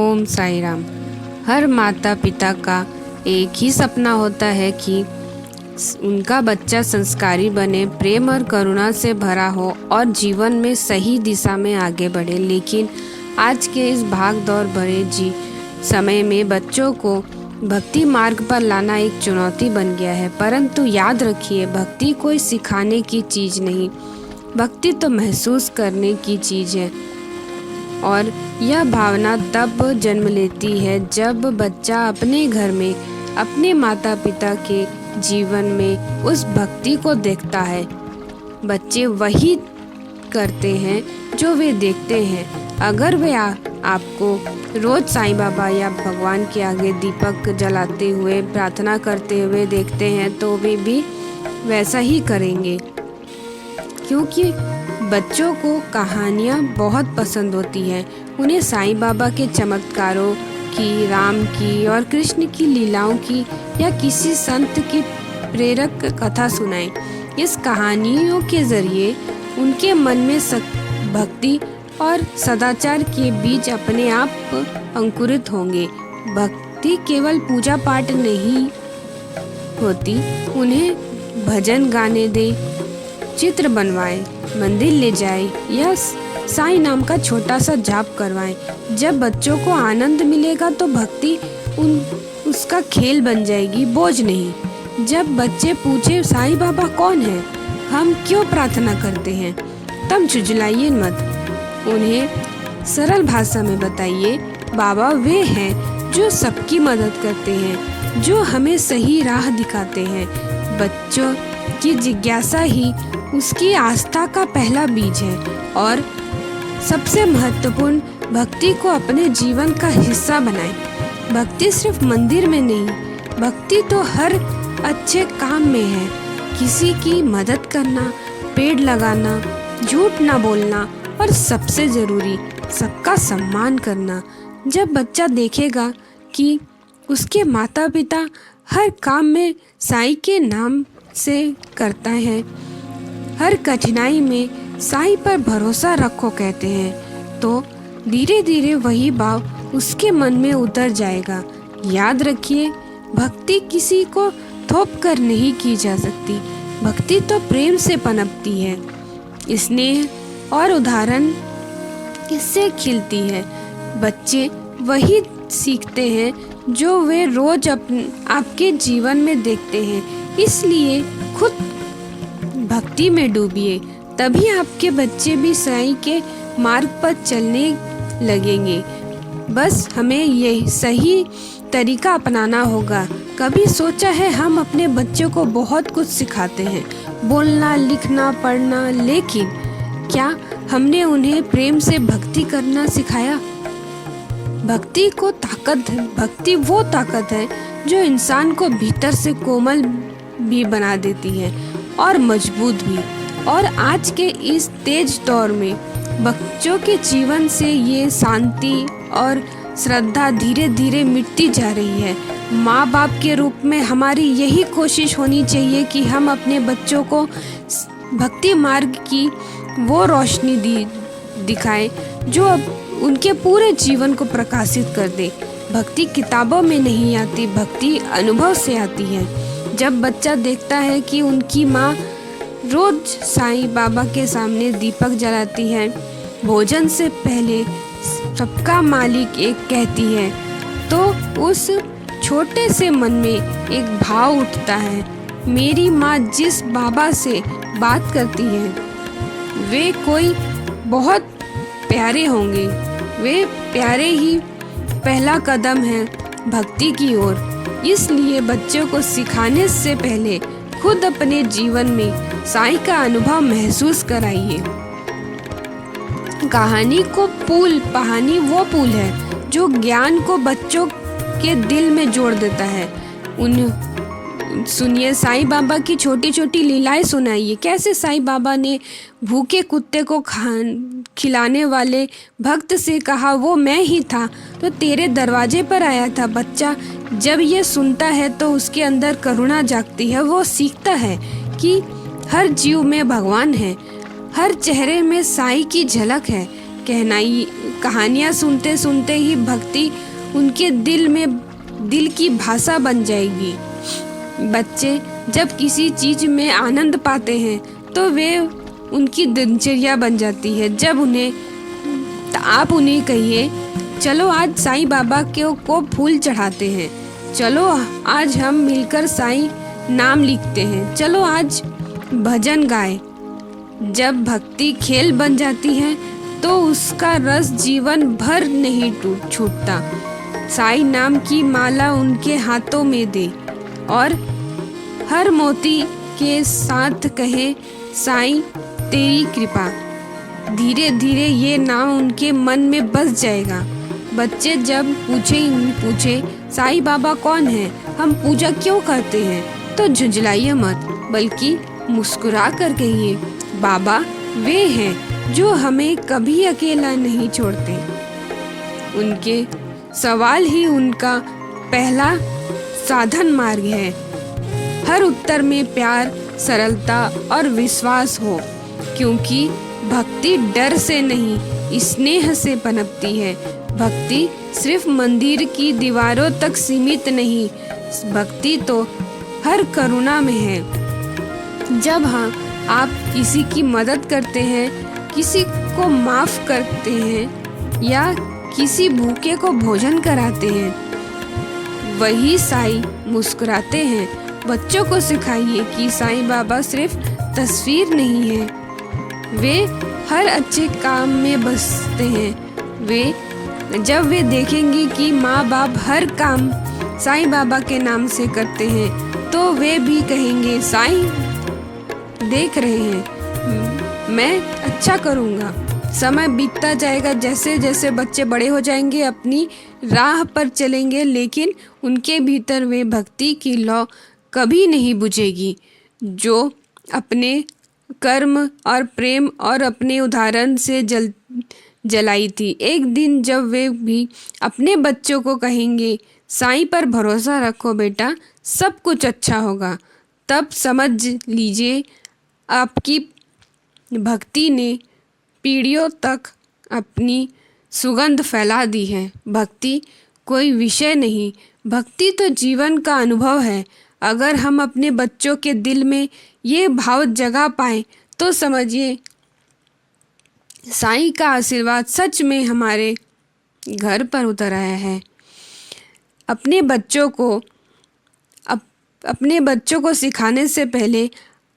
ओम साई राम। हर माता पिता का एक ही सपना होता है कि उनका बच्चा संस्कारी बने, प्रेम और करुणा से भरा हो और जीवन में सही दिशा में आगे बढ़े। लेकिन आज के इस भाग दौड़ भरे समय में बच्चों को भक्ति मार्ग पर लाना एक चुनौती बन गया है। परंतु याद रखिए, भक्ति कोई सिखाने की चीज़ नहीं, भक्ति तो महसूस करने की चीज़ है। और यह भावना तब जन्म लेती है जब बच्चा अपने घर में अपने माता पिता के जीवन में उस भक्ति को देखता है। बच्चे वही करते हैं जो वे देखते हैं। अगर वे आपको रोज साईं बाबा या भगवान के आगे दीपक जलाते हुए प्रार्थना करते हुए देखते हैं तो वे भी वैसा ही करेंगे, क्योंकि बच्चों को कहानियाँ बहुत पसंद होती हैं। उन्हें साईं बाबा के चमत्कारों की, राम की और कृष्ण की लीलाओं की या किसी संत की प्रेरक कथा सुनाएं। इस कहानियों के जरिए उनके मन में भक्ति और सदाचार के बीज अपने आप अंकुरित होंगे। भक्ति केवल पूजा पाठ नहीं होती, उन्हें भजन गाने दे, चित्र बनवाएं, मंदिर ले जाए या साईं नाम का छोटा सा जाप करवाएं। जब बच्चों को आनंद मिलेगा तो भक्ति उसका खेल बन जाएगी, बोझ नहीं। जब बच्चे पूछे साईं बाबा कौन है, हम क्यों प्रार्थना करते हैं, तब झुझलाइए मत। उन्हें सरल भाषा में बताइए, बाबा वे हैं जो सबकी मदद करते हैं, जो हमें सही राह दिखाते हैं। बच्चों की जिज्ञासा ही उसकी आस्था का पहला बीज है। और सबसे महत्वपूर्ण, भक्ति को अपने जीवन का हिस्सा बनाएं। भक्ति सिर्फ मंदिर में नहीं, भक्ति तो हर अच्छे काम में है। किसी की मदद करना, पेड़ लगाना, झूठ ना बोलना और सबसे ज़रूरी, सबका सम्मान करना। जब बच्चा देखेगा कि उसके माता पिता हर काम में साईं के नाम से करता है, हर कठिनाई में साईं पर भरोसा रखो कहते हैं, तो धीरे धीरे वही भाव उसके मन में उतर जाएगा। याद रखिए, भक्ति किसी को थोप कर नहीं की जा सकती, भक्ति तो प्रेम से पनपती है। स्नेह और उदाहरण इससे खिलती है। बच्चे वही सीखते हैं जो वे रोज आपके जीवन में देखते हैं। इसलिए खुद भक्ति में डूबिए, तभी आपके बच्चे भी साईं के मार्ग पर चलने लगेंगे। बस हमें ये सही तरीका अपनाना होगा। कभी सोचा है, हम अपने बच्चों को बहुत कुछ सिखाते हैं, बोलना, लिखना, पढ़ना, लेकिन क्या हमने उन्हें प्रेम से भक्ति करना सिखाया? भक्ति को ताकत है, भक्ति वो ताकत है जो इंसान को भीतर से कोमल भी बना देती है और मजबूत भी। और आज के इस तेज दौर में बच्चों के जीवन से ये शांति और श्रद्धा धीरे धीरे मिटती जा रही है। माँ बाप के रूप में हमारी यही कोशिश होनी चाहिए कि हम अपने बच्चों को भक्ति मार्ग की वो रोशनी दिखाएं जो उनके पूरे जीवन को प्रकाशित कर दे। भक्ति किताबों में नहीं आती, भक्ति अनुभव से आती है। जब बच्चा देखता है कि उनकी माँ रोज साईं बाबा के सामने दीपक जलाती है, भोजन से पहले सबका मालिक एक कहती है, तो उस छोटे से मन में एक भाव उठता है, मेरी माँ जिस बाबा से बात करती है वे कोई बहुत प्यारे होंगे। वे प्यारे ही पहला कदम है भक्ति की ओर। इसलिए बच्चों को सिखाने से पहले खुद अपने जीवन में साईं का अनुभव महसूस कराइए। कहानी वो पुल है जो ज्ञान को बच्चों के दिल में जोड़ देता है। सुनिए, साईं बाबा की छोटी छोटी लीलाएं सुनाइए। कैसे साईं बाबा ने भूखे कुत्ते को खिलाने वाले भक्त से कहा, वो मैं ही था तो तेरे दरवाजे पर आया था। बच्चा जब ये सुनता है तो उसके अंदर करुणा जागती है। वो सीखता है कि हर जीव में भगवान है, हर चेहरे में साईं की झलक है। कहानियाँ सुनते सुनते ही भक्ति उनके दिल की भाषा बन जाएगी। बच्चे जब किसी चीज में आनंद पाते हैं तो वे उनकी दिनचर्या बन जाती है। जब आप उन्हें कहिए, चलो आज साईं बाबा को फूल चढ़ाते हैं, चलो आज हम मिलकर साईं नाम लिखते हैं, चलो आज भजन गाए। जब भक्ति खेल बन जाती है तो उसका रस जीवन भर नहीं छूटता। साईं नाम की माला उनके हाथों में दे और हर मोती के साथ कहे, साईं तेरी कृपा। धीरे धीरे ये नाम उनके मन में बस जाएगा। बच्चे जब पूछे साईं बाबा कौन है, हम पूजा क्यों करते हैं, तो झुंझलाइए मत, बल्कि मुस्कुरा कर कहिए, बाबा वे हैं जो हमें कभी अकेला नहीं छोड़ते। उनके सवाल ही उनका पहला साधन मार्ग है। हर उत्तर में प्यार, सरलता और विश्वास हो, क्योंकि भक्ति डर से नहीं, स्नेह से पनपती है। भक्ति सिर्फ मंदिर की दीवारों तक सीमित नहीं, भक्ति तो हर करुणा में है। जब आप किसी की मदद करते हैं, किसी को माफ करते हैं या किसी भूखे को भोजन कराते हैं, वही साईं मुस्कुराते हैं। बच्चों को सिखाइए कि साईं बाबा सिर्फ तस्वीर नहीं है, वे हर अच्छे काम में बसते हैं। जब वे देखेंगे कि माँ बाप हर काम साईं बाबा के नाम से करते हैं, तो वे भी कहेंगे, साईं देख रहे हैं, मैं अच्छा करूँगा। समय बीतता जाएगा, जैसे जैसे बच्चे बड़े हो जाएंगे, अपनी राह पर चलेंगे, लेकिन उनके भीतर वे भक्ति की लौ कभी नहीं बुझेगी, जो अपने कर्म और प्रेम और अपने उदाहरण से जलाई थी। एक दिन जब वे भी अपने बच्चों को कहेंगे, साईं पर भरोसा रखो बेटा, सब कुछ अच्छा होगा, तब समझ लीजिए आपकी भक्ति ने पीढ़ियों तक अपनी सुगंध फैला दी है। भक्ति कोई विषय नहीं, भक्ति तो जीवन का अनुभव है। अगर हम अपने बच्चों के दिल में ये भाव जगा पाएं, तो समझिए साईं का आशीर्वाद सच में हमारे घर पर उतर आया है। अपने बच्चों को सिखाने से पहले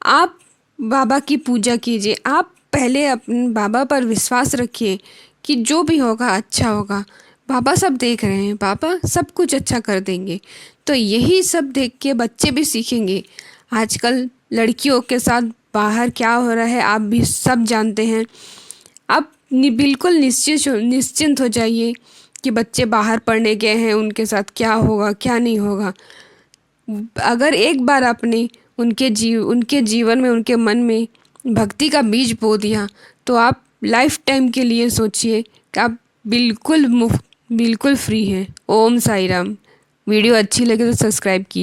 आप बाबा की पूजा कीजिए। आप पहले अपने बाबा पर विश्वास रखिए कि जो भी होगा अच्छा होगा। बाबा सब देख रहे हैं, बाबा सब कुछ अच्छा कर देंगे। तो यही सब देख के बच्चे भी सीखेंगे। आजकल लड़कियों के साथ बाहर क्या हो रहा है आप भी सब जानते हैं। आप बिल्कुल निश्चिंत हो जाइए कि बच्चे बाहर पढ़ने गए हैं, उनके साथ क्या होगा क्या नहीं होगा। अगर एक बार आपने उनके जीवन में, उनके मन में भक्ति का बीज बो दिया, तो आप लाइफ टाइम के लिए सोचिए कि आप बिल्कुल फ्री हैं। ओम साई राम। वीडियो अच्छी लगे तो सब्सक्राइब कीजिए।